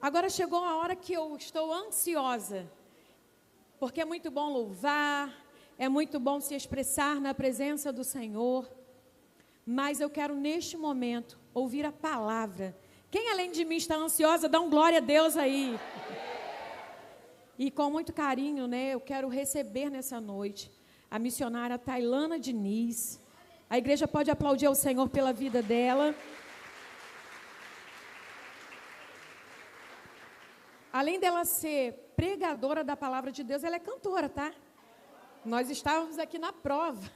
Agora chegou a hora que eu estou ansiosa, porque é muito bom louvar, é muito bom se expressar na presença do Senhor, mas eu quero neste momento ouvir a palavra. Quem além de mim está ansiosa, dá um glória a Deus aí. E com muito carinho, né, eu quero receber nessa noite a missionária Tailana Diniz. A igreja pode aplaudir ao Senhor pela vida dela. Além dela ser pregadora da palavra de Deus, ela é cantora, tá? Nós estávamos aqui na prova,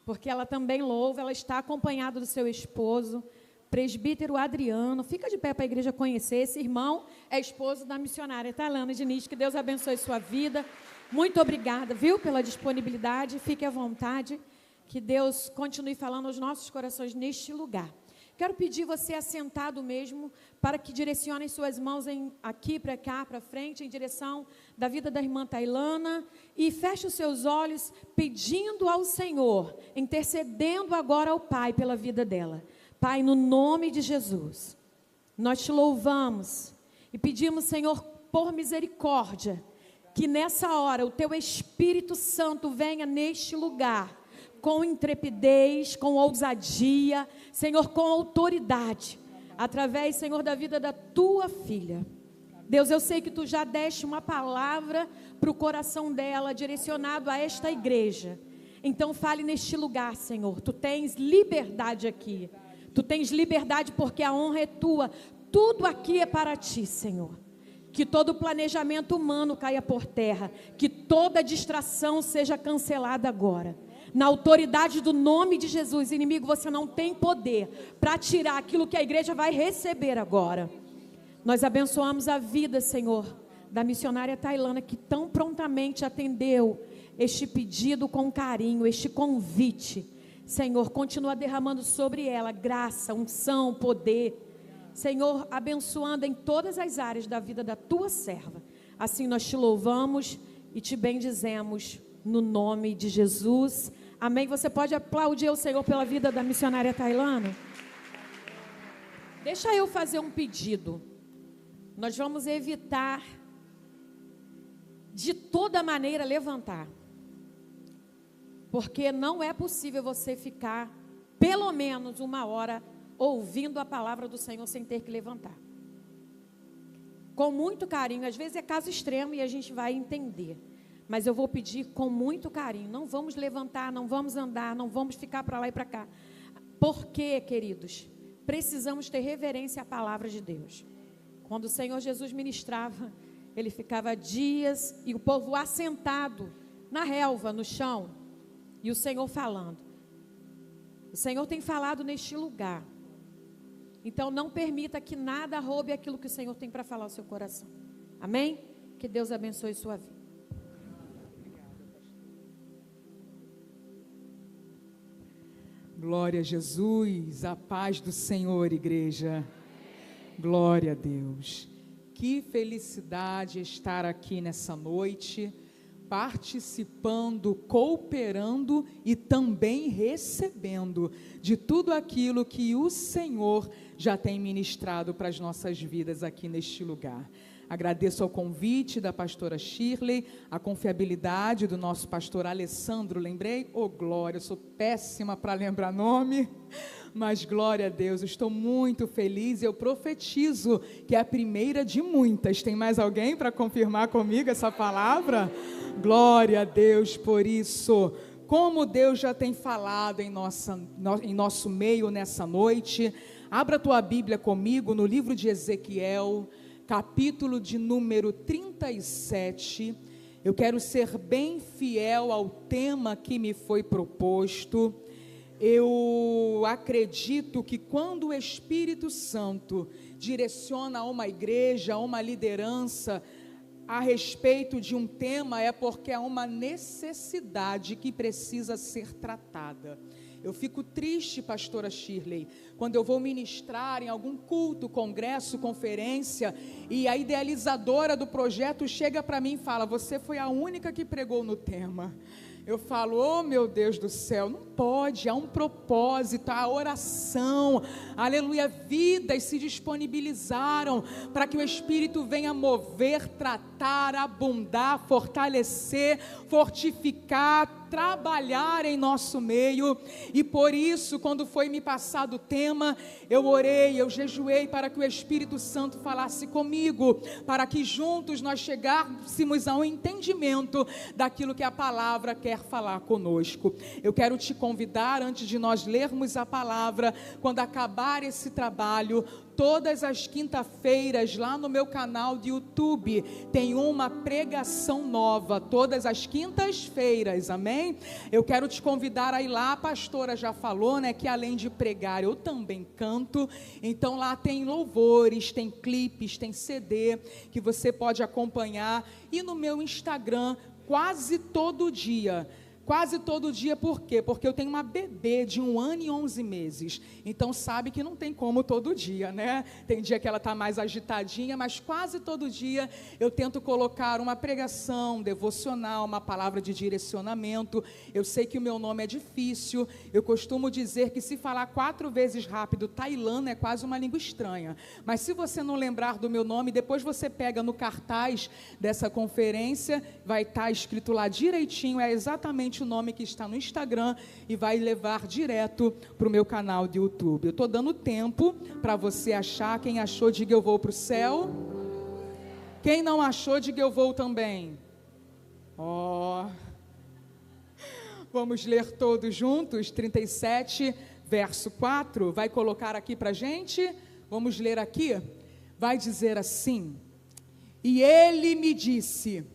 porque ela também louva, ela está acompanhada do seu esposo, presbítero Adriano. Fica de pé para a igreja conhecer. Esse irmão é esposo da missionária Tailana Diniz. Que Deus abençoe sua vida. Muito obrigada, viu, pela disponibilidade. Fique à vontade. Que Deus continue falando aos nossos corações neste lugar. Quero pedir você assentado mesmo, para que direcionem suas mãos aqui para cá, para frente, em direção da vida da irmã Tailana, e feche os seus olhos, pedindo ao Senhor, intercedendo agora ao Pai pela vida dela. Pai, no nome de Jesus, nós te louvamos e pedimos, Senhor, por misericórdia, que nessa hora o teu Espírito Santo venha neste lugar, com intrepidez, com ousadia, Senhor, com autoridade, através, Senhor, da vida da tua filha. Deus, eu sei que tu já deste uma palavra para o coração dela, direcionado a esta igreja. Então fale neste lugar, Senhor. Tu tens liberdade aqui. Tu tens liberdade porque a honra é tua. Tudo aqui é para ti, Senhor. Que todo planejamento humano caia por terra. Que toda distração seja cancelada agora. Na autoridade do nome de Jesus, inimigo, você não tem poder para tirar aquilo que a igreja vai receber agora. Nós abençoamos a vida, Senhor, da missionária Tailana, que tão prontamente atendeu este pedido com carinho, este convite. Senhor, continua derramando sobre ela graça, unção, poder. Senhor, abençoando em todas as áreas da vida da tua serva. Assim nós te louvamos e te bendizemos no nome de Jesus. Amém. Você pode aplaudir o Senhor pela vida da missionária Tailana? Deixa eu fazer um pedido. Nós vamos evitar de toda maneira levantar. Porque não é possível você ficar pelo menos 1 hora ouvindo a palavra do Senhor sem ter que levantar. Com muito carinho, às vezes é caso extremo e a gente vai entender. Mas eu vou pedir com muito carinho, não vamos levantar, não vamos andar, não vamos ficar para lá e para cá. Porque, queridos, precisamos ter reverência à palavra de Deus. Quando o Senhor Jesus ministrava, ele ficava dias e o povo assentado na relva, no chão, e o Senhor falando. O Senhor tem falado neste lugar. Então não permita que nada roube aquilo que o Senhor tem para falar ao seu coração. Amém? Que Deus abençoe sua vida. Glória a Jesus, a paz do Senhor, igreja. Glória a Deus. Que felicidade estar aqui nessa noite, participando, cooperando e também recebendo de tudo aquilo que o Senhor já tem ministrado para as nossas vidas aqui neste lugar. Agradeço ao convite da pastora Shirley, a confiabilidade do nosso pastor Alessandro, lembrei? Oh, glória, eu sou péssima para lembrar nome, mas glória a Deus, eu estou muito feliz e eu profetizo que é a primeira de muitas. Tem mais alguém para confirmar comigo essa palavra? Glória a Deus por isso. Como Deus já tem falado em nosso meio nessa noite, abra a tua Bíblia comigo no livro de Ezequiel, capítulo de número 37, eu quero ser bem fiel ao tema que me foi proposto. Eu acredito que quando o Espírito Santo direciona a uma igreja, a uma liderança, a respeito de um tema, é porque há uma necessidade que precisa ser tratada. Eu fico triste, pastora Shirley, quando eu vou ministrar em algum culto, congresso, conferência, e a idealizadora do projeto chega para mim e fala: você foi a única que pregou no tema. eu falo, oh meu Deus do céu, não pode, há um propósito, a oração, aleluia, vidas se disponibilizaram para que o Espírito venha mover, tratar, abundar, fortalecer, fortificar, trabalhar em nosso meio. E por isso, quando foi me passado o tema, eu orei, eu jejuei para que o Espírito Santo falasse comigo, para que juntos nós chegássemos ao entendimento daquilo que a palavra quer falar conosco. Eu quero te convidar, antes de nós lermos a palavra, quando acabar esse trabalho, todas as quinta-feiras, lá no meu canal de YouTube, tem uma pregação nova, todas as quintas-feiras, amém? Eu quero te convidar a ir lá, a pastora já falou, né, que além de pregar, eu também canto, então lá tem louvores, tem clipes, tem CD, que você pode acompanhar, e no meu Instagram, quase todo dia, por quê? Porque eu tenho uma bebê de 1 ano e 11 meses, então sabe que não tem como todo dia, né? Tem dia que ela está mais agitadinha, mas quase todo dia eu tento colocar uma pregação devocional, uma palavra de direcionamento. Eu sei que o meu nome é difícil, eu costumo dizer que se falar 4 vezes rápido, Tailã é quase uma língua estranha, mas se você não lembrar do meu nome, depois você pega no cartaz dessa conferência, vai estar escrito lá direitinho, é exatamente o nome que está no Instagram e vai levar direto para o meu canal de YouTube. Eu estou dando tempo para você achar. Quem achou, diga eu vou para o céu. Quem não achou, diga eu vou também. Vamos ler todos juntos, 37, verso 4. Vai colocar aqui para a gente? Vamos ler aqui? Vai dizer assim: e ele me disse,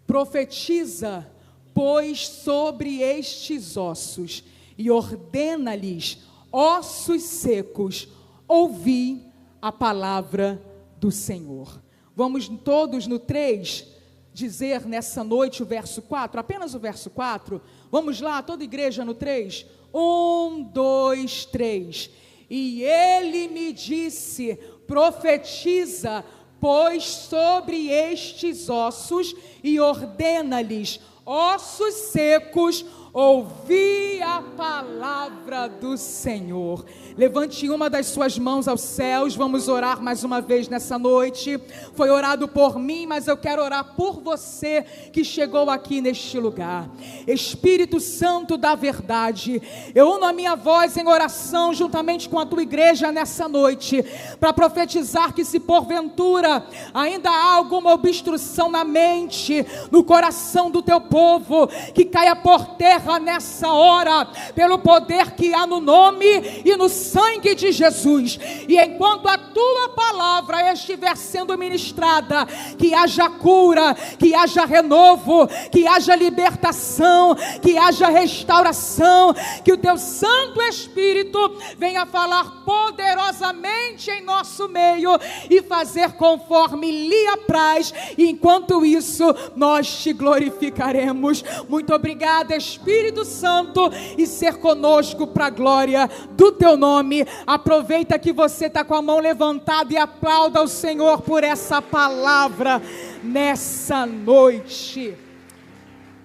profetiza, pois sobre estes ossos, e ordena-lhes, ossos secos, ouvi a palavra do Senhor. Vamos todos no 3 dizer nessa noite o verso 4, apenas o verso 4. Vamos lá, toda igreja no 3. 1, 2, 3. E ele me disse, profetiza, pois sobre estes ossos, e ordena-lhes, ossos secos, ouvi a palavra do Senhor. Levante uma das suas mãos aos céus, vamos orar mais uma vez nessa noite. Foi orado por mim, mas eu quero orar por você que chegou aqui neste lugar. Espírito Santo da verdade, eu uno a minha voz em oração juntamente com a tua igreja nessa noite, para profetizar que se porventura ainda há alguma obstrução na mente, no coração do teu povo, que caia por terra nessa hora, pelo poder que há no nome e no sangue de Jesus. E enquanto a tua palavra estiver sendo ministrada, que haja cura, que haja renovo, que haja libertação, que haja restauração, que o teu Santo Espírito venha falar poderosamente em nosso meio e fazer conforme lhe apraz. E enquanto isso, nós te glorificaremos. Muito obrigada, Espírito Santo, e ser conosco para a glória do teu nome. Aproveita que você está com a mão levantada e aplauda o Senhor por essa palavra nessa noite.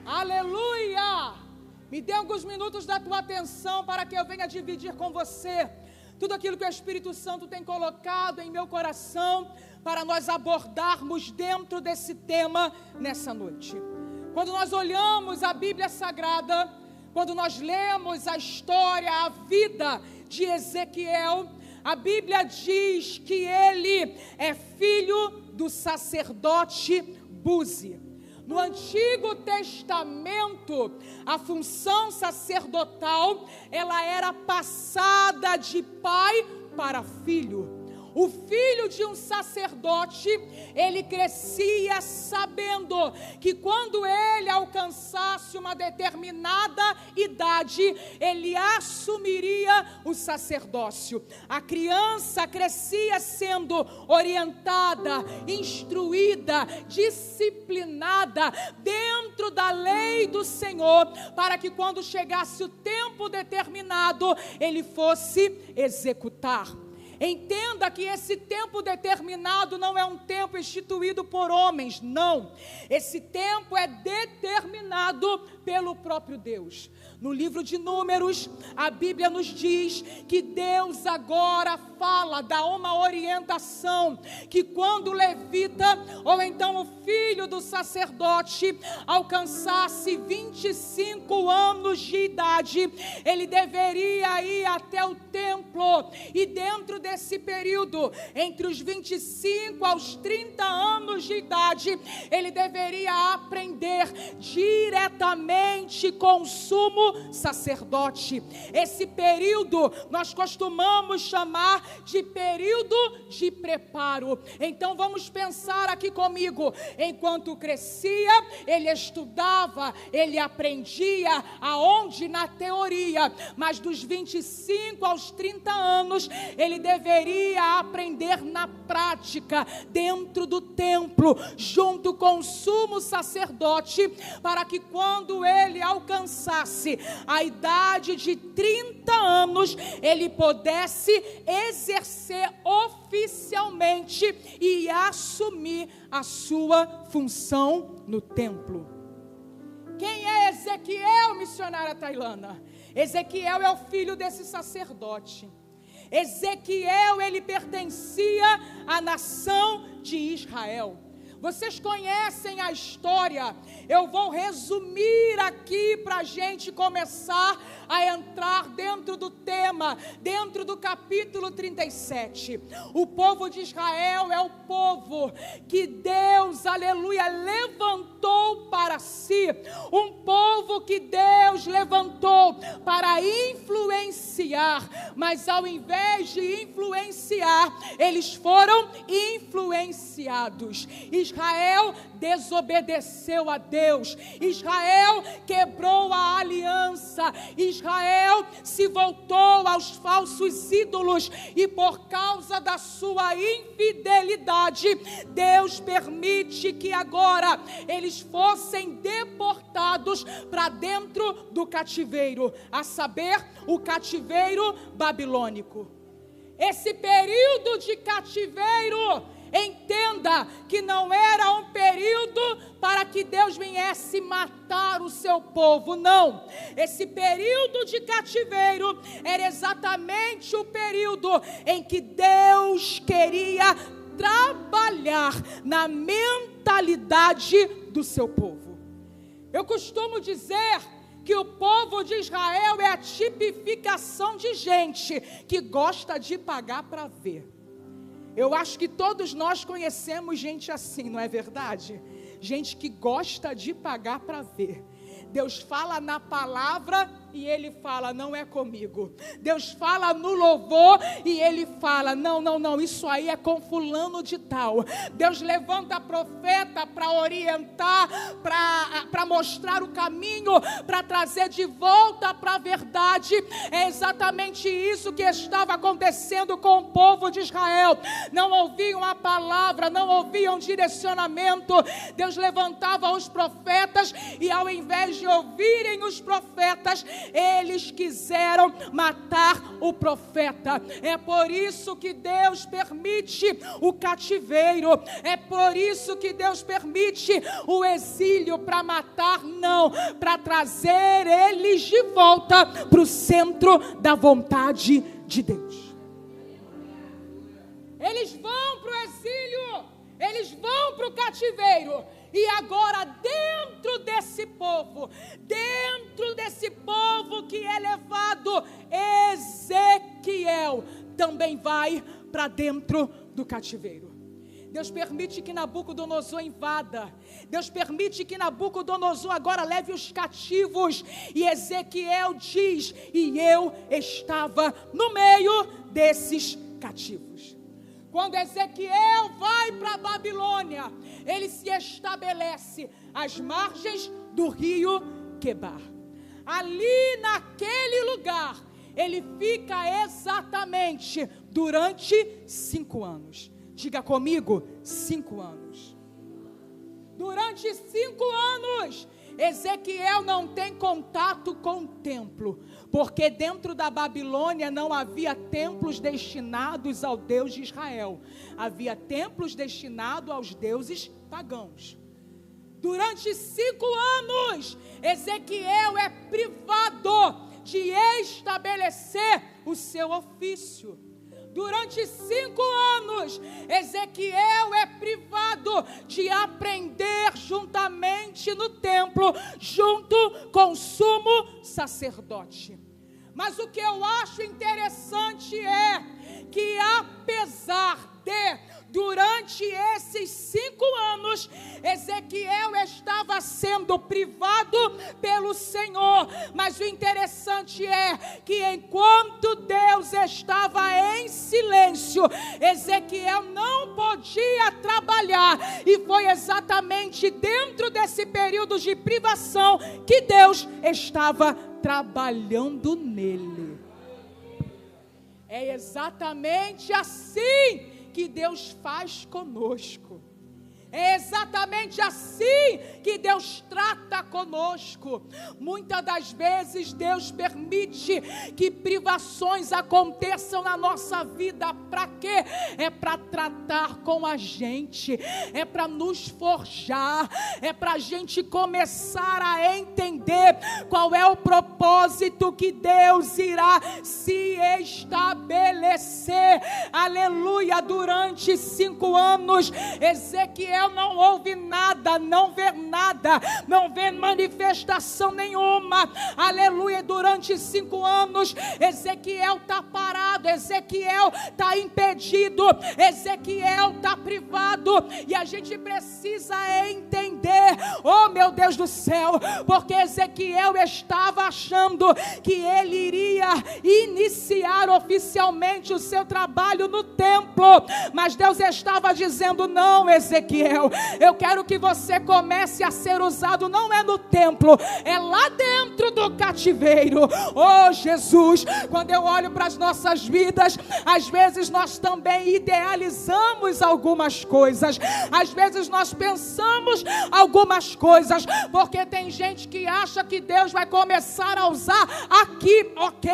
Aleluia! Me dê alguns minutos da tua atenção para que eu venha dividir com você tudo aquilo que o Espírito Santo tem colocado em meu coração para nós abordarmos dentro desse tema nessa noite. Quando nós olhamos a Bíblia Sagrada, quando nós lemos a história, a vida de Ezequiel, a Bíblia diz que ele é filho do sacerdote Buzi. No Antigo Testamento, a função sacerdotal, ela era passada de pai para filho. O filho de um sacerdote, ele crescia sabendo que quando ele alcançasse uma determinada idade, ele assumiria o sacerdócio. A criança crescia sendo orientada, instruída, disciplinada dentro da lei do Senhor, para que quando chegasse o tempo determinado, ele fosse executar. Entenda que esse tempo determinado não é um tempo instituído por homens, não. Esse tempo é determinado pelo próprio Deus. No livro de Números, a Bíblia nos diz que Deus agora fala, dá uma orientação, que quando o levita, ou então o filho do sacerdote, alcançasse 25 anos de idade, ele deveria ir até o templo, e dentro desse período, entre os 25 aos 30 anos de idade, ele deveria aprender diretamente com o sumo sacerdote. Esse período nós costumamos chamar de período de preparo. Então vamos pensar aqui comigo. Enquanto crescia, ele estudava, ele aprendia aonde? Na teoria. Mas dos 25 aos 30 anos, ele deveria aprender na prática, dentro do templo, junto com o sumo sacerdote, para que quando ele alcançasse a idade de 30 anos, ele pudesse exercer oficialmente e assumir a sua função no templo. Quem é Ezequiel, missionária Tailana? Ezequiel é o filho desse sacerdote. Ezequiel, ele pertencia à nação de Israel. Vocês conhecem a história. Eu vou resumir aqui para a gente começar a entrar dentro do tema, dentro do capítulo 37. O povo de Israel é o povo que Deus, aleluia, levantou para si. Um povo que Deus levantou para influenciar, mas ao invés de influenciar, eles foram influenciados. Israel desobedeceu a Deus. Israel quebrou a aliança. Israel se voltou aos falsos ídolos, e por causa da sua infidelidade, Deus permite que agora eles fossem deportados para dentro do cativeiro, a saber, o cativeiro babilônico. Esse período de cativeiro, entenda que não era um período para que Deus viesse matar o seu povo, não. Esse período de cativeiro era exatamente o período em que Deus queria trabalhar na mentalidade do seu povo. Eu costumo dizer que o povo de Israel é a tipificação de gente que gosta de pagar para ver. Eu acho que todos nós conhecemos gente assim, não é verdade? Gente que gosta de pagar para ver. Deus fala na palavra e ele fala, não é comigo. Deus fala no louvor e ele fala, não, isso aí é com fulano de tal. Deus levanta profeta para orientar, para mostrar o caminho, para trazer de volta para a verdade. É exatamente isso que estava acontecendo com o povo de Israel. Não ouviam a palavra, não ouviam direcionamento. Deus levantava os profetas e ao invés de ouvirem os profetas, eles quiseram matar o profeta. É por isso que Deus permite o cativeiro. É por isso que Deus permite o exílio, para matar, não, para trazer eles de volta para o centro da vontade de Deus. Eles vão para o exílio, eles vão para o cativeiro. E agora dentro desse povo que é levado, Ezequiel também vai para dentro do cativeiro. Deus permite que Nabucodonosor invada. Deus permite que Nabucodonosor agora leve os cativos. E Ezequiel diz, e eu estava no meio desses cativos. Quando Ezequiel vai para a Babilônia, ele se estabelece às margens do rio Quebar. Ali naquele lugar, ele fica exatamente durante 5 anos. Diga comigo, 5 anos. Durante 5 anos, Ezequiel não tem contato com o templo, porque dentro da Babilônia não havia templos destinados ao Deus de Israel. Havia templos destinados aos deuses pagãos. Durante 5 anos, Ezequiel é privado de estabelecer o seu ofício. Durante 5 anos, Ezequiel é privado de aprender juntamente no templo, junto com o sumo sacerdote. Mas o que eu acho interessante é que, apesar de, durante esses 5 anos, Ezequiel estava sendo privado pelo Senhor. Mas o interessante é que, enquanto Deus estava em silêncio, Ezequiel não podia trabalhar. E foi exatamente dentro desse período de privação que Deus estava trabalhando nele. É exatamente assim que Deus faz conosco. É exatamente assim que Deus trata conosco. Muitas das vezes Deus permite que privações aconteçam na nossa vida. Para quê? É para tratar com a gente, é para nos forjar, é para a gente começar a entender qual é o propósito que Deus irá se estabelecer. Aleluia! Durante 5 anos, Ezequiel não ouve nada, não vê nada, não vê manifestação nenhuma. Aleluia! Durante 5 anos, Ezequiel está parado, Ezequiel está impedido, Ezequiel está privado. E a gente precisa entender, oh meu Deus do céu, porque Ezequiel estava achando que ele iria iniciar oficialmente o seu trabalho no templo. Mas Deus estava dizendo: não, Ezequiel, eu quero que você comece a ser usado, não é no templo, é lá dentro do cativeiro. Oh Jesus, quando eu olho para as nossas vidas, às vezes nós também idealizamos algumas coisas, às vezes nós pensamos algumas coisas, porque tem gente que acha que Deus vai começar a usar aqui, ok?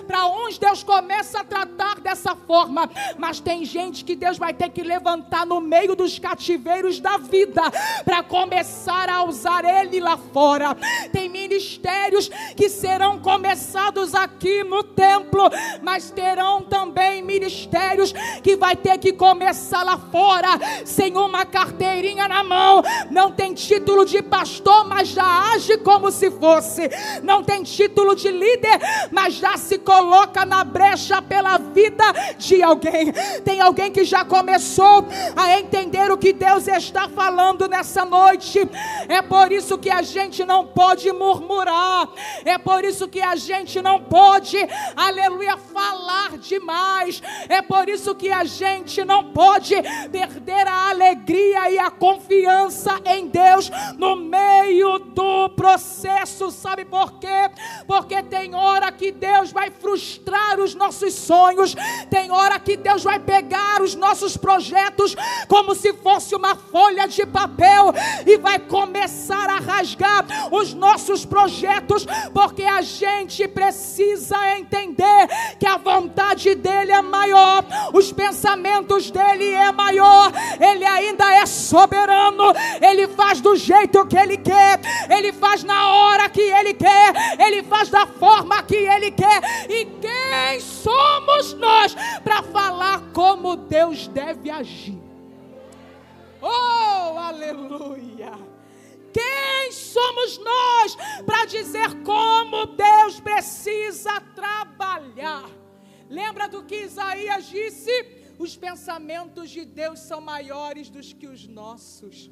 Para uns Deus começa a tratar dessa forma, mas tem gente que Deus vai ter que levantar no meio dos cativeiros da vida para começar a usar ele lá fora. Tem ministérios que serão começados aqui no templo, mas terão também ministérios que vai ter que começar lá fora, sem uma carteirinha na mão. Não tem título de pastor, mas já age como se fosse. Não tem título de líder, mas já se coloca na brecha pela vida de alguém. Tem alguém que já começou a entender o que Deus está falando nessa noite. É por isso que a gente não pode murmurar, é por isso que a gente não pode, aleluia, falar demais, é por isso que a gente não pode perder a alegria e a confiança em Deus no meio do processo. Sabe por quê? Porque tem hora que Deus vai frustrar os nossos sonhos, tem hora que Deus vai pegar os nossos projetos como se fosse uma folha de papel e vai começar a rasgar os nossos projetos, porque a gente precisa entender que a vontade dele é maior, os pensamentos dele é maior, ele ainda é soberano, ele faz do jeito que ele quer, ele faz na hora que ele quer, ele faz da forma que ele quer. E quem somos nós para falar como Deus deve agir? Oh, aleluia! Quem somos nós para dizer como Deus precisa trabalhar? Lembra do que Isaías disse? Os pensamentos de Deus são maiores do que os nossos.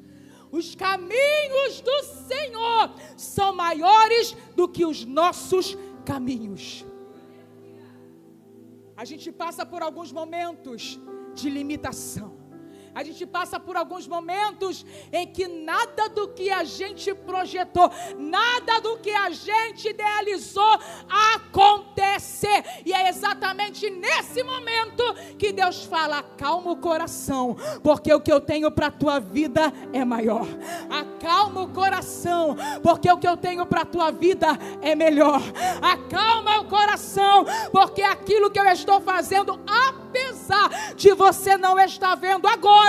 Os caminhos do Senhor são maiores do que os nossos caminhos. A gente passa por alguns momentos de limitação. A gente passa por alguns momentos em que nada do que a gente projetou, nada do que a gente idealizou acontece. E é exatamente nesse momento que Deus fala: acalma o coração, porque o que eu tenho para a tua vida é maior. Acalma o coração, porque o que eu tenho para a tua vida é melhor. Acalma o coração, porque aquilo que eu estou fazendo, apesar de você não estar vendo agora,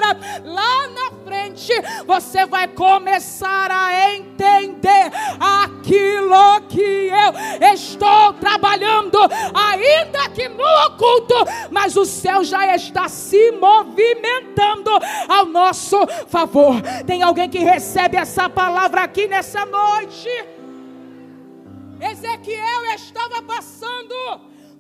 lá na frente você vai começar a entender aquilo que eu estou trabalhando, ainda que no oculto, mas o céu já está se movimentando ao nosso favor. Tem alguém que recebe essa palavra aqui nessa noite? Ezequiel estava passando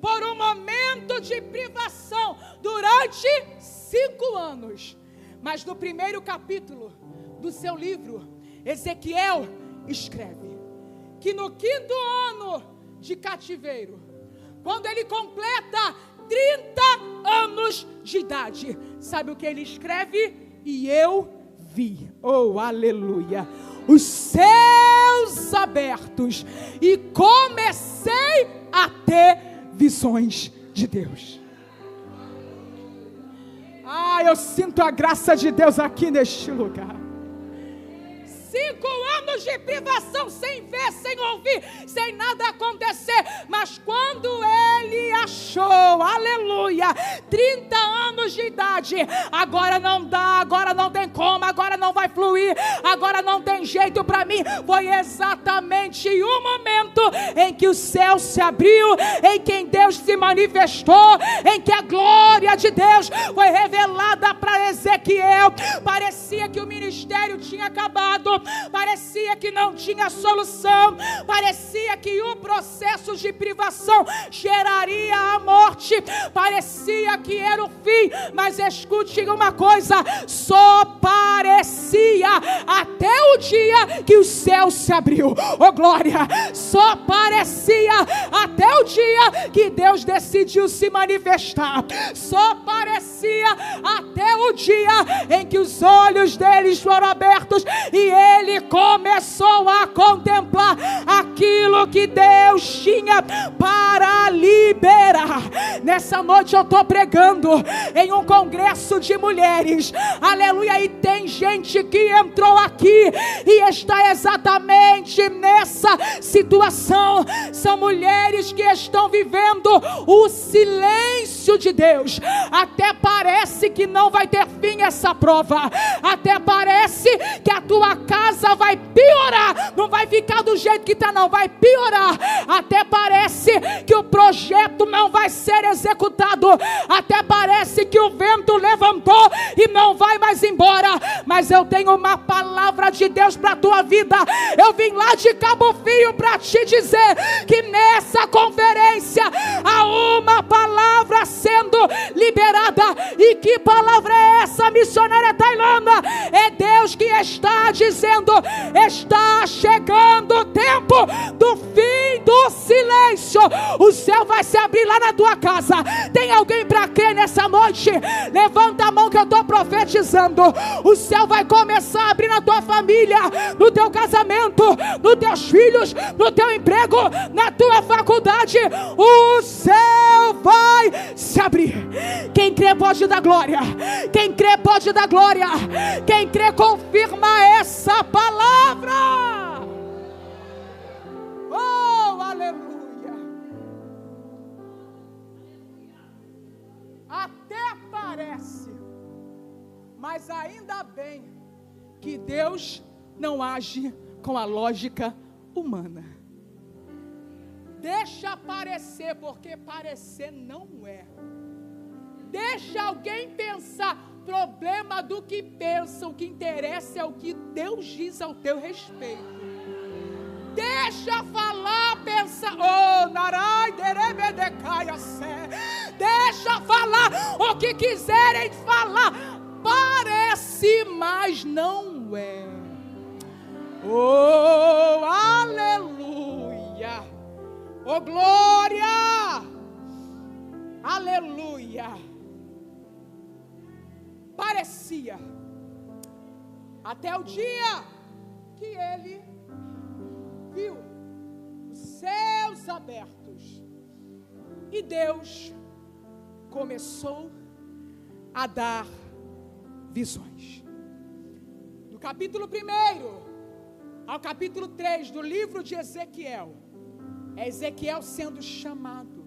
por um momento de privação durante 5 anos. Mas no primeiro capítulo do seu livro, Ezequiel escreve que no 5º ano de cativeiro, quando ele completa 30 anos de idade, sabe o que ele escreve? E eu vi, oh aleluia, os céus abertos e comecei a ter visões de Deus. Eu sinto a graça de Deus aqui neste lugar. 5 anos de privação, sem ver, sem ouvir, sem nada acontecer. Mas quando ele achou, aleluia, 30 anos de idade, agora não dá, agora não tem como, agora não vai fluir, agora não tem jeito para mim. Foi exatamente o momento em que o céu se abriu, em que Deus se manifestou, em que a glória de Deus foi revelada para Ezequiel. Parecia que o ministério tinha acabado, parecia que não tinha solução, parecia que o processo de privação geraria a morte, parecia que era o fim. Mas escute uma coisa, só parecia até o dia que o céu se abriu. Oh glória, só parecia até o dia que Deus decidiu se manifestar. Só parecia até o dia em que os olhos deles foram abertos e ele começou a contemplar aquilo que Deus tinha para liberar. Nessa noite eu estou pregando em um congresso de mulheres, aleluia, e tem gente que entrou aqui e está exatamente nessa situação. São mulheres que estão vivendo o silêncio de Deus. Até parece que não vai ter fim essa prova, até parece que a tua casa vai piorar, não vai ficar do jeito que está, não, vai piorar. Até parece que o projeto não vai ser executado, até parece que o vento levantou e não vai mais embora. Mas eu tenho uma palavra de Deus para a tua vida. Eu vim lá de Cabo Frio para te dizer que nessa conferência há uma palavra sendo liberada. E que palavra é essa, missionária Tailândia? É Deus que está dizendo: está chegando o tempo do fim do silêncio. O céu vai se abrir lá na tua casa. Tem alguém para crer nessa noite? Levanta a mão que eu estou profetizando. O céu vai começar a abrir na tua família, no teu casamento, nos teus filhos, no teu emprego, na tua faculdade. O céu vai se abrir. Quem crê pode dar glória. Quem crê pode dar glória. Quem crê confirma essa palavra. Oh, aleluia. Até parece, mas ainda bem que Deus não age com a lógica humana. Deixa parecer, porque parecer não é. Deixa alguém pensar. Problema do que pensa, o que interessa é o que Deus diz ao teu respeito. Deixa falar, pensa, oh, narai, derebedecaia, deixa falar o que quiserem falar. Parece, mas não é. Oh, aleluia. Oh, glória. Aleluia. parecia. Até o dia que ele viu os céus abertos e Deus começou a dar visões. Do capítulo 1 ao capítulo 3 do livro de Ezequiel, é Ezequiel sendo chamado,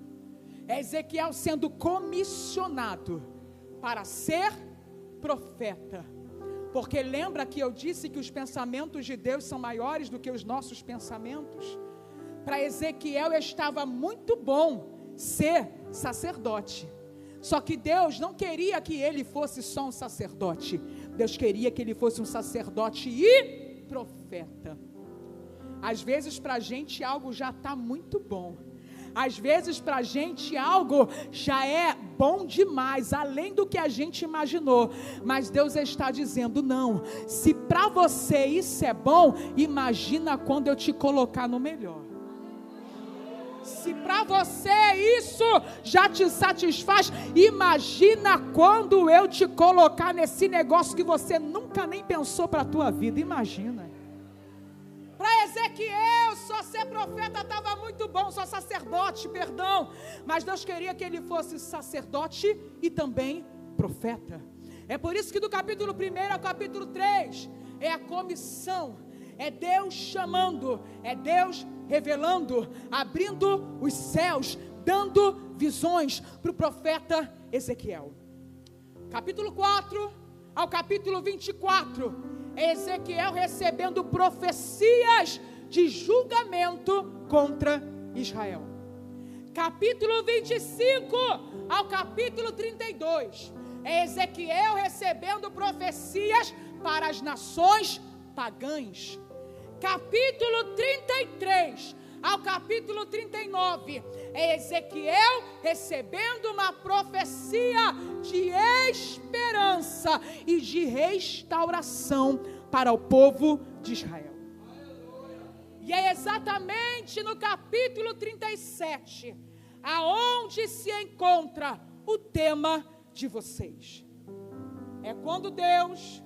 é Ezequiel sendo comissionado para ser profeta. Porque lembra que eu disse que os pensamentos de Deus são maiores do que os nossos pensamentos? Para Ezequiel estava muito bom ser sacerdote. Só que Deus não queria que ele fosse só um sacerdote. Deus queria que ele fosse um sacerdote e profeta. Às vezes para a gente algo já está muito bom. Às vezes para a gente algo já é bom demais, além do que a gente imaginou. Mas Deus está dizendo, não, se para você isso é bom, imagina quando eu te colocar no melhor. Se para você isso já te satisfaz, imagina quando eu te colocar nesse negócio que você nunca nem pensou para a tua vida, imagina. Para Ezequiel, só ser profeta estava muito bom, só sacerdote, perdão. Mas Deus queria que ele fosse sacerdote e também profeta. É por isso que do capítulo 1 ao capítulo 3, é a comissão, é Deus chamando, é Deus revelando, abrindo os céus, dando visões para o profeta Ezequiel. Capítulo 4 ao capítulo 24, é Ezequiel recebendo profecias de julgamento contra Israel. Capítulo 25 ao capítulo 32, é Ezequiel recebendo profecias para as nações pagãs. Capítulo 33 ao capítulo 39, é Ezequiel recebendo uma profecia de esperança e de restauração para o povo de Israel. E é exatamente no capítulo 37, aonde se encontra o tema de vocês. É quando Deus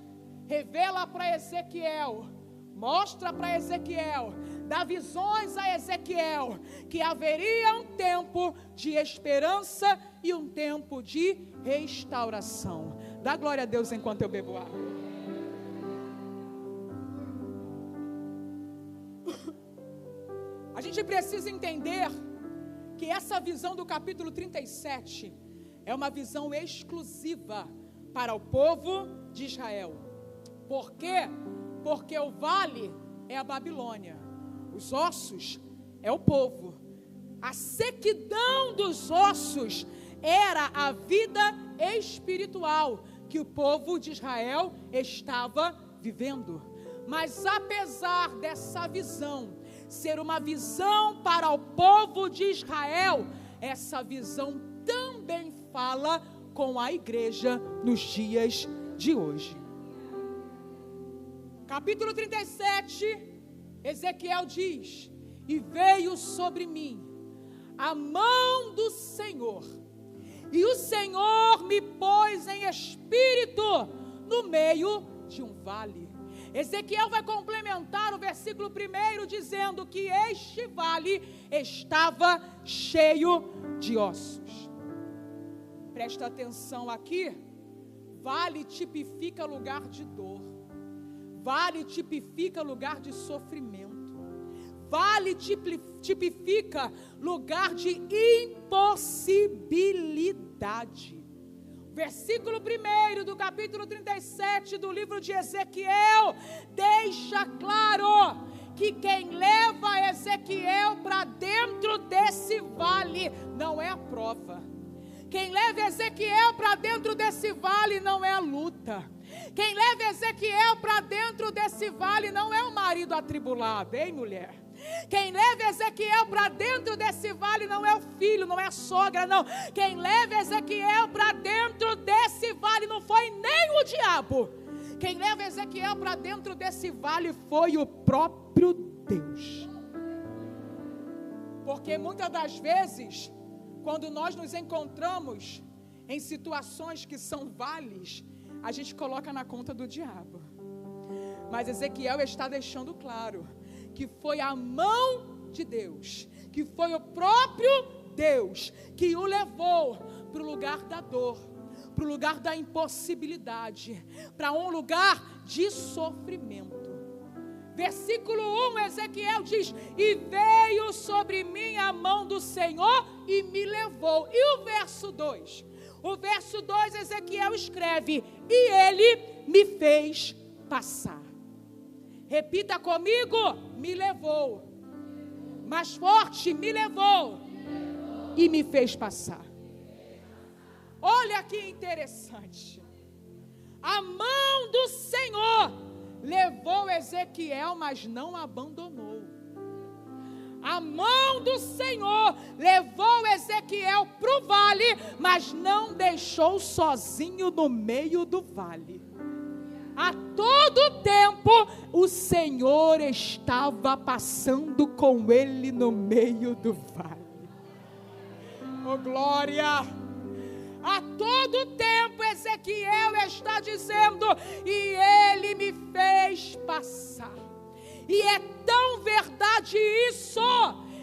revela para Ezequiel, mostra para Ezequiel, dá visões a Ezequiel, que haveria um tempo de esperança e um tempo de restauração. Dá glória a Deus enquanto eu bebo água. A gente precisa entender que essa visão do capítulo 37 é uma visão exclusiva para o povo de Israel. Por quê? Porque o vale é a Babilônia, os ossos é o povo. A sequidão dos ossos era a vida espiritual que o povo de Israel estava vivendo. Mas apesar dessa visão ser uma visão para o povo de Israel, essa visão também fala com a igreja nos dias de hoje. Capítulo 37, Ezequiel diz: e veio sobre mim a mão do Senhor, e o Senhor me pôs em espírito no meio de um vale. Ezequiel vai complementar o versículo 1 dizendo que este vale estava cheio de ossos. Presta atenção aqui, vale tipifica lugar de dor. Vale tipifica lugar de sofrimento. Vale tipifica lugar de impossibilidade. Versículo 1 do capítulo 37 do livro de Ezequiel deixa claro que quem leva Ezequiel para dentro desse vale não é a prova. Quem leva Ezequiel para dentro desse vale não é a luta. Quem leva Ezequiel para dentro desse vale não é o marido atribulado, hein, mulher? Quem leva Ezequiel para dentro desse vale não é o filho, não é a sogra, não. Quem leva Ezequiel para dentro desse vale não foi nem o diabo. Quem leva Ezequiel para dentro desse vale foi o próprio Deus. Porque muitas das vezes, quando nós nos encontramos em situações que são vales, a gente coloca na conta do diabo. Mas Ezequiel está deixando claro que foi a mão de Deus, que foi o próprio Deus que o levou para o lugar da dor, para o lugar da impossibilidade, para um lugar de sofrimento. Versículo 1, Ezequiel diz: e veio sobre mim a mão do Senhor e me levou. E o verso 2? O verso 2, Ezequiel escreve: e ele me fez passar. Repita comigo: me levou. Mais forte: me levou e me fez passar. Olha que interessante. A mão do Senhor levou Ezequiel, mas não abandonou. A mão do Senhor levou Ezequiel para o vale, mas não deixou sozinho no meio do vale. A todo tempo o Senhor estava passando com ele no meio do vale. Oh, glória! A todo tempo Ezequiel está dizendo: e ele me fez passar. E é tão verdade isso,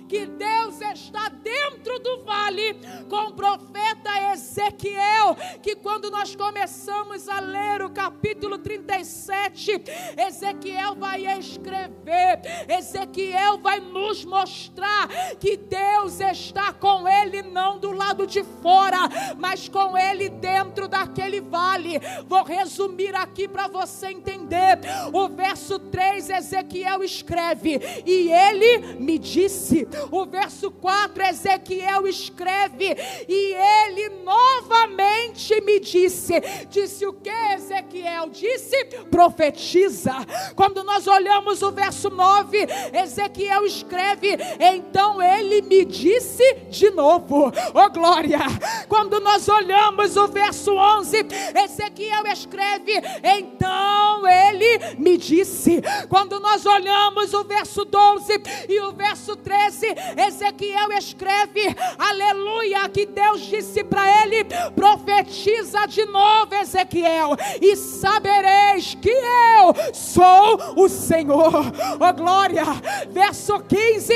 que Deus está dentro do vale com o profeta Ezequiel, que quando nós começamos a ler o capítulo 37, Ezequiel vai escrever, Ezequiel vai nos mostrar que Deus está com ele, não do lado de fora, mas com ele dentro daquele vale. Vou resumir aqui para você entender. O verso 3, Ezequiel escreve: e ele me disse. O verso 4, Ezequiel escreve: e ele novamente me disse. Disse o que Ezequiel? Disse: profetiza. Quando nós olhamos o verso 9, Ezequiel escreve: então ele me disse de novo. Oh, glória! Quando nós olhamos o verso 11, Ezequiel escreve: então ele me disse. Quando nós olhamos o verso 12 e o verso 13, Ezequiel escreve: aleluia, que Deus disse para ele: profetiza de novo, Ezequiel, e sabereis que eu sou o Senhor. Oh, glória! Verso 15,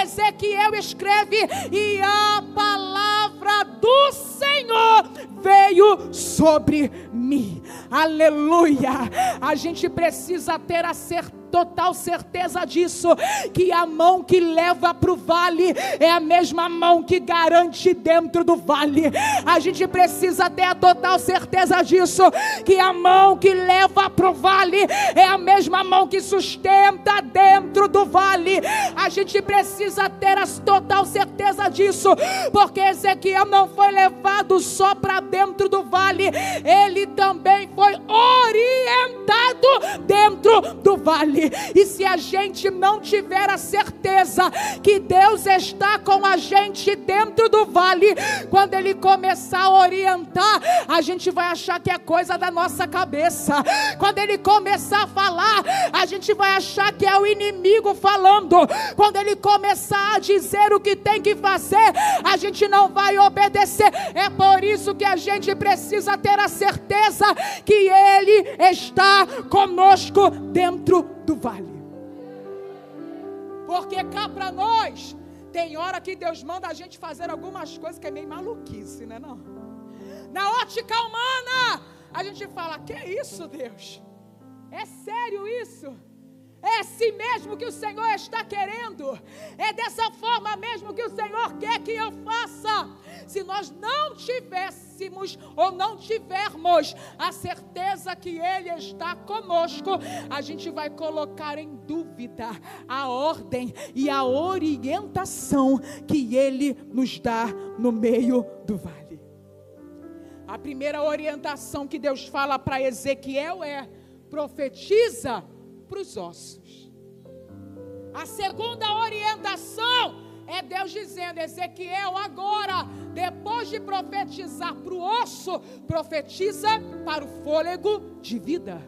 Ezequiel escreve: e a palavra do Senhor veio sobre mim. Aleluia! A gente precisa ter a total certeza disso, que a mão que leva para o vale é a mesma mão que garante dentro do vale. A gente precisa ter a total certeza disso, que a mão que leva para o vale é a mesma mão que sustenta dentro do vale. A gente precisa ter a total certeza disso, porque Ezequiel não foi levado só para dentro do vale, ele também foi orientado dentro do vale. E se a gente não tiver a certeza que Deus está com a gente dentro do vale, quando ele começar a orientar, a gente vai achar que é coisa da nossa cabeça. Quando ele começar a falar, a gente vai achar que é o inimigo falando. Quando ele começar a dizer o que tem que fazer, a gente não vai obedecer. É por isso que a gente precisa ter a certeza que ele está conosco dentro do vale. Porque cá para nós, tem hora que Deus manda a gente fazer algumas coisas que é meio maluquice, né não? Na ótica humana, a gente fala: que é isso, Deus? É sério isso? É assim mesmo que o Senhor está querendo? É dessa forma mesmo que o Senhor quer que eu faça? Se nós não tivéssemos ou não tivermos a certeza que Ele está conosco, a gente vai colocar em dúvida a ordem e a orientação que Ele nos dá no meio do vale. A primeira orientação que Deus fala para Ezequiel é: profetiza para os ossos. A segunda orientação é Deus dizendo: Ezequiel, agora, depois de profetizar para o osso, profetiza para o fôlego de vida.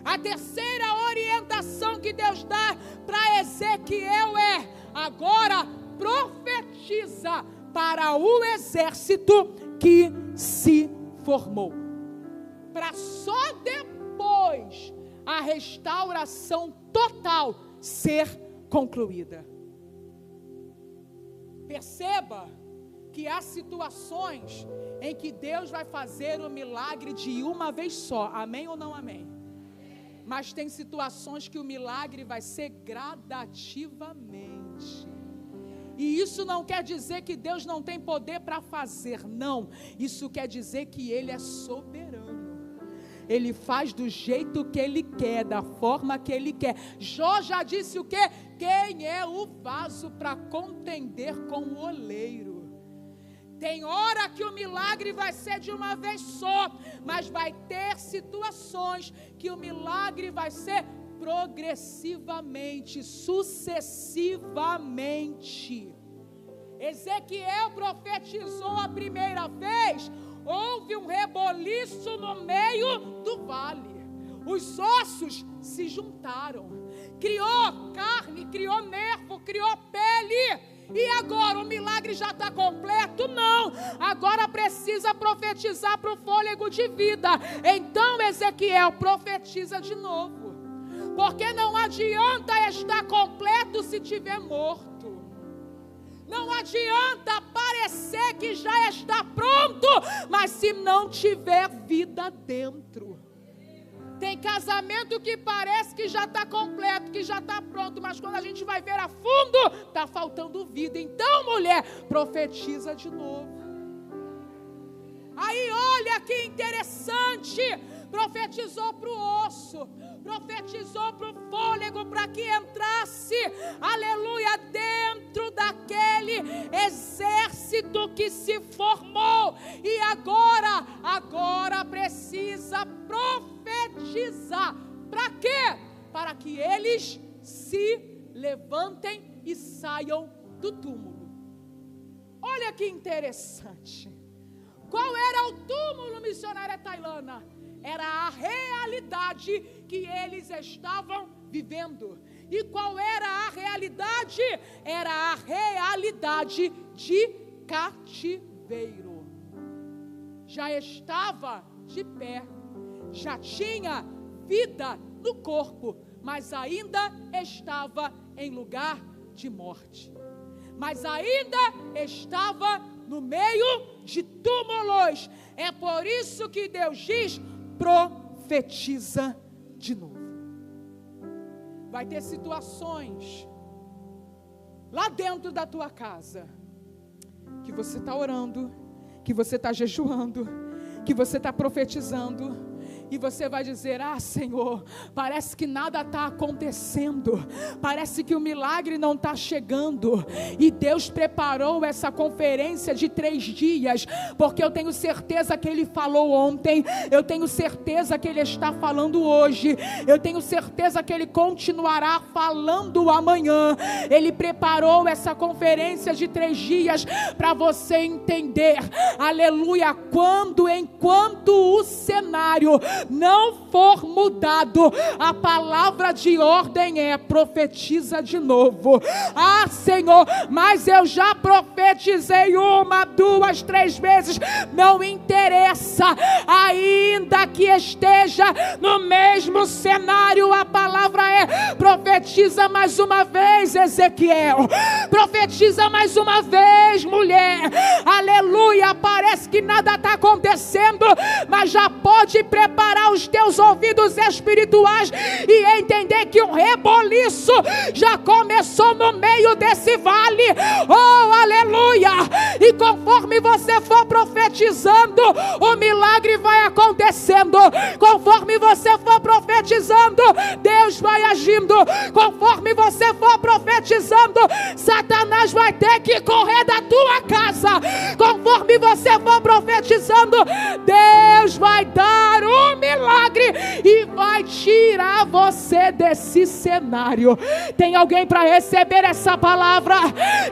A terceira orientação que Deus dá para Ezequiel é: agora profetiza para o exército que se formou. para só depois a restauração total ser concluída. Perceba que há situações em que Deus vai fazer o milagre de uma vez só, amém ou não amém? Mas tem situações que o milagre vai ser gradativamente. E isso não quer dizer que Deus não tem poder para fazer, não. Isso quer dizer que Ele é soberano. Ele faz do jeito que Ele quer, da forma que Ele quer. Jó já disse o quê? Quem é o vaso para contender com o oleiro? Tem hora que o milagre vai ser de uma vez só, mas vai ter situações que o milagre vai ser progressivamente, sucessivamente. Ezequiel profetizou a primeira vez, houve um reboliço no meio do vale. Os ossos se juntaram, criou carne, criou nervo, criou pele. E agora o milagre já está completo? Não, agora precisa profetizar para o fôlego de vida. Então Ezequiel profetiza de novo, porque não adianta estar completo se tiver morto. Não adianta parecer que já está pronto, mas se não tiver vida dentro. Tem casamento que parece que já está completo, que já está pronto, mas quando a gente vai ver a fundo, está faltando vida. Então, mulher, profetiza de novo. Aí, olha que interessante, profetizou para o osso, profetizou para o fôlego, para que entrasse, aleluia, dentro daquele exército que se formou. E agora precisa profetizar. Para quê? Para que eles se levantem e saiam do túmulo. Olha que interessante. Qual era o túmulo, missionária Tailana? Era a realidade que eles estavam vivendo. E qual era a realidade? Era a realidade de cativeiro. Já estava de pé, já tinha vida no corpo, mas ainda estava em lugar de morte. Mas ainda estava no meio de túmulos. É por isso que Deus diz: profetiza de novo. Vai ter situações lá dentro da tua casa que você está orando, que você está jejuando, que você está profetizando, e você vai dizer: ah, Senhor, parece que nada está acontecendo, parece que o milagre não está chegando. E Deus preparou essa conferência de 3 dias, porque eu tenho certeza que Ele falou ontem, eu tenho certeza que Ele está falando hoje, eu tenho certeza que Ele continuará falando amanhã. Ele preparou essa conferência de 3 dias para você entender, aleluia, enquanto o cenário não for mudado, a palavra de ordem é: profetiza de novo. Ah, Senhor, mas eu já profetizei 1, 2, 3 vezes, não interessa, ainda que esteja no mesmo cenário, a palavra é: profetiza mais uma vez, Ezequiel, profetiza mais uma vez, mulher, aleluia. Parece que nada está acontecendo, mas já pode preparar os teus ouvidos espirituais e entender que um reboliço já começou no meio desse vale. Oh, aleluia! E conforme você for profetizando, o milagre vai acontecendo. Conforme você for profetizando, Deus vai agindo. Conforme você for profetizando, Satanás vai ter que correr da tua casa. Conforme você for profetizando, Deus vai dar um milagre e vai tirar você desse cenário. Tem alguém para receber essa palavra?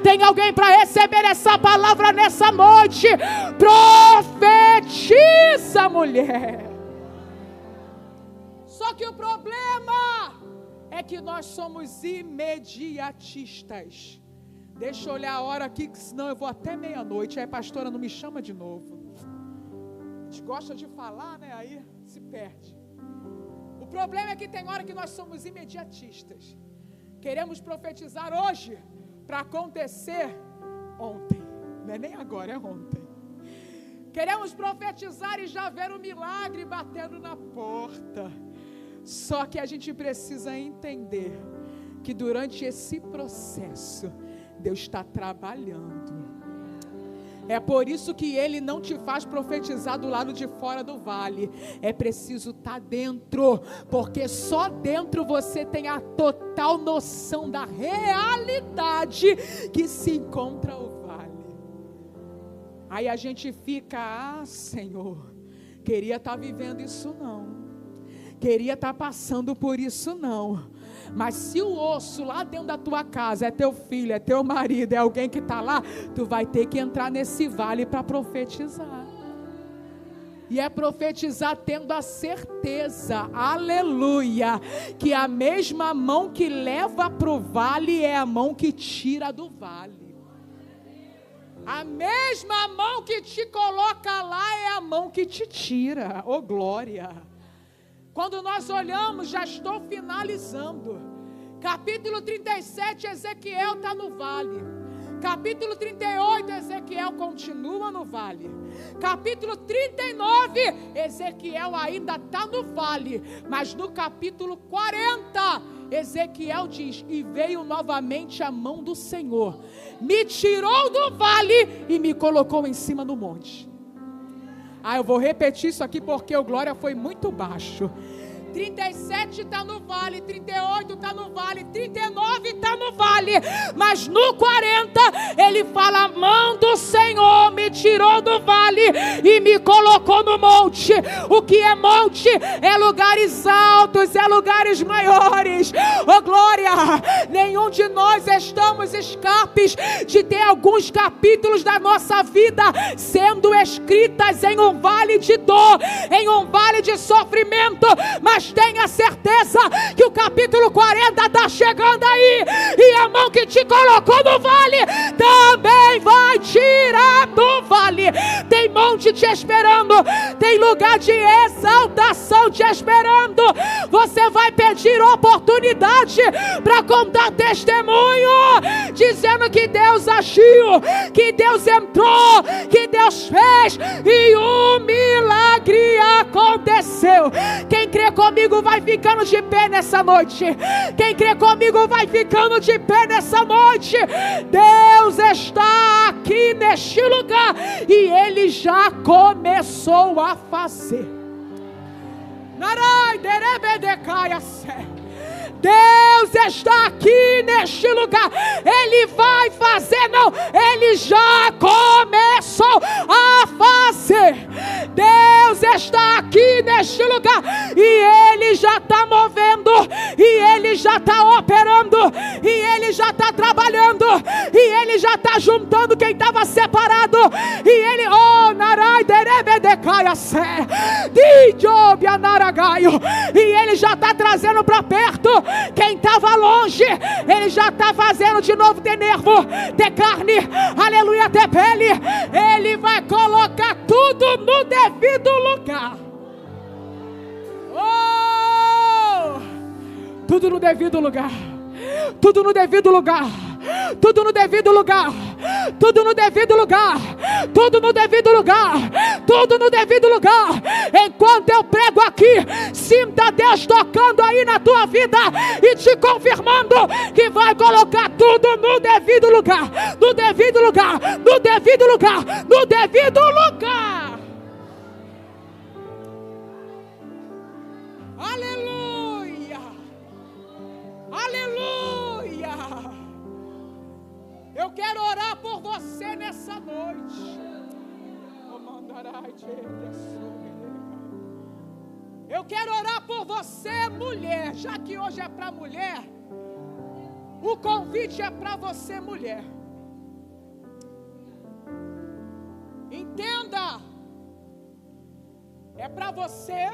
Tem alguém para receber essa palavra nessa noite? Profetiza, mulher. Só que o problema é que nós somos imediatistas. Deixa eu olhar a hora aqui, que senão eu vou até meia-noite. Aí, pastora, não me chama de novo. A gente gosta de falar, né? Aí se perde. O problema é que tem hora que nós somos imediatistas. Queremos profetizar hoje para acontecer ontem. Não é nem agora, é ontem. Queremos profetizar e já ver o milagre batendo na porta. Só que a gente precisa entender que durante esse processo, Deus está trabalhando. É por isso que Ele não te faz profetizar do lado de fora do vale. É preciso estar dentro, porque só dentro você tem a total noção da realidade que se encontra o vale. Aí a gente fica, Senhor, queria estar vivendo isso não. Queria estar passando por isso não. Mas se o osso lá dentro da tua casa é teu filho, é teu marido, é alguém que está lá, tu vai ter que entrar nesse vale para profetizar. E é profetizar tendo a certeza, aleluia, que a mesma mão que leva para o vale é a mão que tira do vale. A mesma mão que te coloca lá é a mão que te tira, oh glória. Quando nós olhamos, já estou finalizando. Capítulo 37, Ezequiel está no vale. Capítulo 38, Ezequiel continua no vale. Capítulo 39, Ezequiel ainda está no vale. Mas no capítulo 40, Ezequiel diz: e veio novamente a mão do Senhor, me tirou do vale e me colocou em cima do monte. Eu vou repetir isso aqui porque o glória foi muito baixo. 37 está no vale, 38 está no vale, 39 está no vale, mas no 40 ele fala: a mão do Senhor me tirou do vale e me colocou no monte. O que é monte? É lugares altos, é lugares maiores. Oh glória, nenhum de nós estamos escapes de ter alguns capítulos da nossa vida sendo escritas em um vale de dor, em um vale de sofrimento, mas tenha certeza que o capítulo 40 está chegando aí, e a mão que te colocou no vale também vai tirar do vale. Tem monte te esperando, tem lugar de exaltação te esperando. Você vai pedir oportunidade para contar testemunho, dizendo que Deus agiu, que Deus entrou, que Deus fez e o milagre aconteceu. Quem crê comigo vai ficando de pé nessa noite. Quem crê comigo vai ficando de pé nessa noite. Deus está aqui neste lugar e Ele já começou a fazer. Deus está aqui neste lugar. Ele vai fazer, não, Ele já começou a fazer. Deus está aqui neste lugar e Ele já está movendo, e Ele já está operando, e Ele já está trabalhando, e Ele já está juntando quem estava separado, e Ele, e Ele já está trazendo para perto quem estava longe. Ele já está fazendo de novo ter nervo, ter carne, aleluia, ter pele. Ele vai colocar tudo no devido lugar. Oh! Tudo no devido lugar. Tudo no devido lugar. Tudo no devido lugar. Tudo no devido lugar. Tudo no devido lugar. Tudo no devido lugar. Enquanto eu prego aqui, sinta Deus tocando aí na tua vida e te confirmando que vai colocar tudo no devido lugar. No devido lugar. No devido lugar. No devido lugar. Aleluia. Aleluia. Eu quero orar por você nessa noite. Eu quero orar por você, mulher. Já que hoje é para mulher, o convite é para você, mulher. Entenda, é para você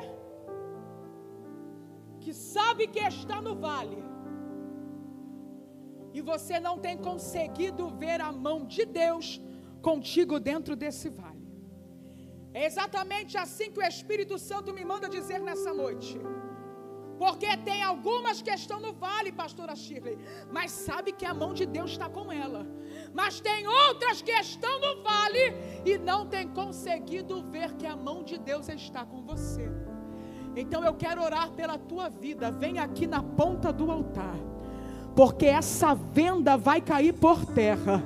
que sabe que está no vale e você não tem conseguido ver a mão de Deus contigo dentro desse vale. É exatamente assim que o Espírito Santo me manda dizer nessa noite. Porque tem algumas que estão no vale, pastora Shirley, mas sabe que a mão de Deus está com ela. Mas tem outras que estão no vale e não tem conseguido ver que a mão de Deus está com você. Então eu quero orar pela tua vida. Vem aqui na ponta do altar, porque essa venda vai cair por terra.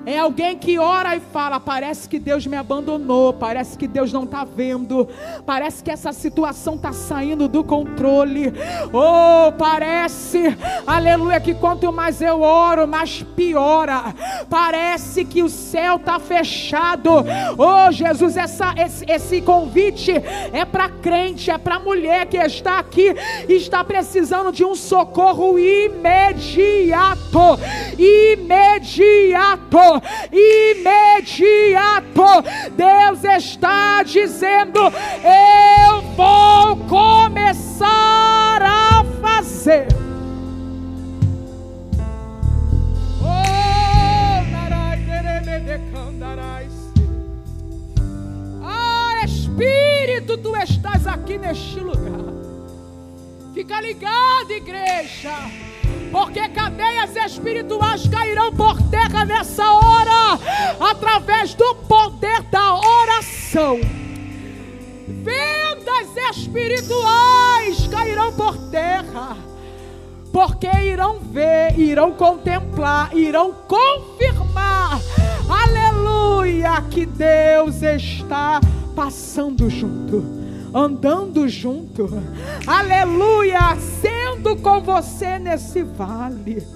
É alguém que ora e fala: parece que Deus me abandonou, parece que Deus não está vendo, parece que essa situação está saindo do controle. Oh, parece, aleluia, que quanto mais eu oro, mais piora. Parece que o céu está fechado. Oh Jesus, esse convite é para crente, é para mulher que está aqui e está precisando de um socorro imediato. Imediato. Deus está dizendo: eu vou começar a fazer. Espírito, tu estás aqui neste lugar. Fica ligado, igreja, porque cadeias espirituais cairão por terra nessa hora, através do poder da oração. Vendas espirituais cairão por terra, porque irão ver, irão contemplar, irão confirmar, aleluia, que Deus está passando junto, andando junto, aleluia, sendo com você nesse vale.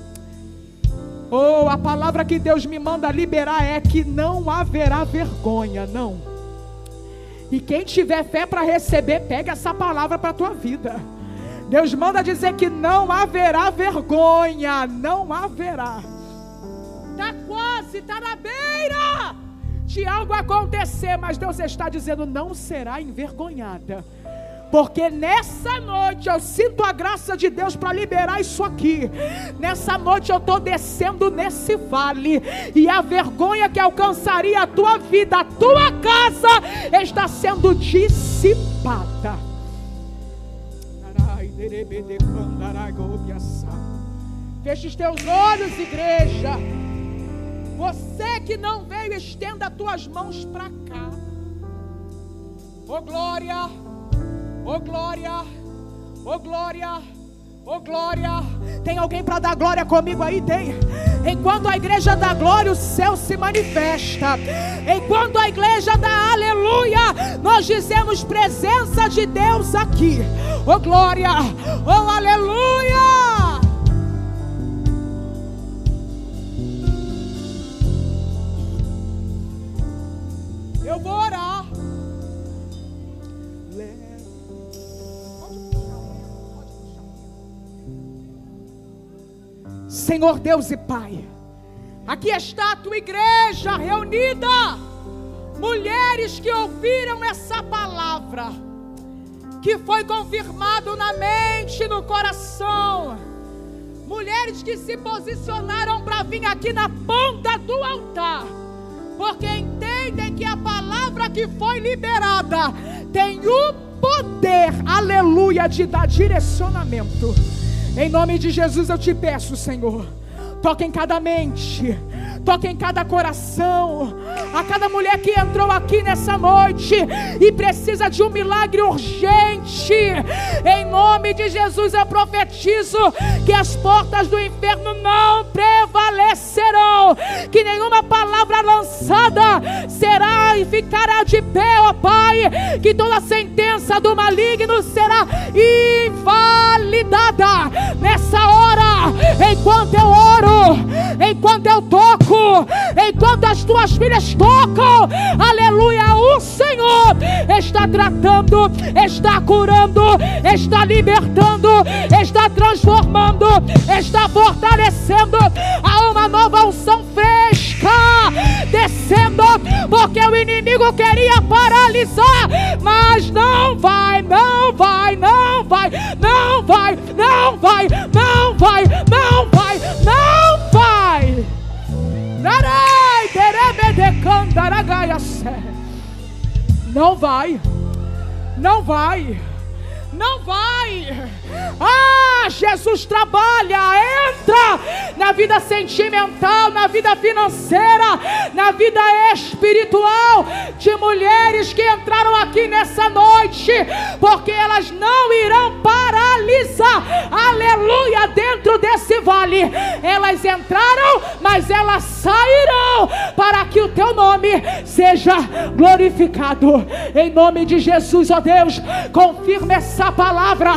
Oh, a palavra que Deus me manda liberar é que não haverá vergonha, não. E quem tiver fé para receber, pega essa palavra para a tua vida. Deus manda dizer que não haverá vergonha, não haverá. Está quase, está na beira de algo acontecer, mas Deus está dizendo: não será envergonhada. Porque nessa noite eu sinto a graça de Deus para liberar isso aqui. Nessa noite eu estou descendo nesse vale, e a vergonha que alcançaria a tua vida, a tua casa, está sendo dissipada. Feche os teus olhos, igreja. Você que não veio, estenda as tuas mãos para cá. Oh glória, oh glória, oh glória, oh glória. Tem alguém para dar glória comigo aí? Tem. Enquanto a igreja dá glória, o céu se manifesta. Enquanto a igreja dá aleluia, nós dizemos: presença de Deus aqui. Oh glória, oh aleluia. Eu vou orar. Senhor Deus e Pai, aqui está a tua igreja reunida, mulheres que ouviram essa palavra, que foi confirmado na mente e no coração, mulheres que se posicionaram para vir aqui na ponta do altar, porque entendem que a palavra que foi liberada tem o poder, aleluia, de dar direcionamento. Em nome de Jesus eu te peço, Senhor, toca em cada mente, toca em cada coração, a cada mulher que entrou aqui nessa noite e precisa de um milagre urgente. Em nome de Jesus eu profetizo que as portas do inferno não prevalecerão, que nenhuma palavra lançada será e ficará de pé, ó Pai, que toda sentença do maligno será invalidada nessa hora. Enquanto eu oro, enquanto eu toco, enquanto as tuas filhas tocam, aleluia, o Senhor está tratando, está curando, está libertando, está transformando, está fortalecendo. Há uma nova unção fresca descendo, porque o inimigo queria paralisar, mas não vai, não vai, não vai, não vai, não vai, não vai, não vai, não vai. Não vai. Não vai. Não vai. Ah, Jesus trabalha, entra na vida sentimental, na vida financeira, na vida espiritual de mulheres que entraram aqui nessa noite, porque elas não irão paralisar, aleluia, dentro desse vale. Elas entraram, mas elas sairão, para que o teu nome seja glorificado. Em nome de Jesus, ó Deus, confirma essa palavra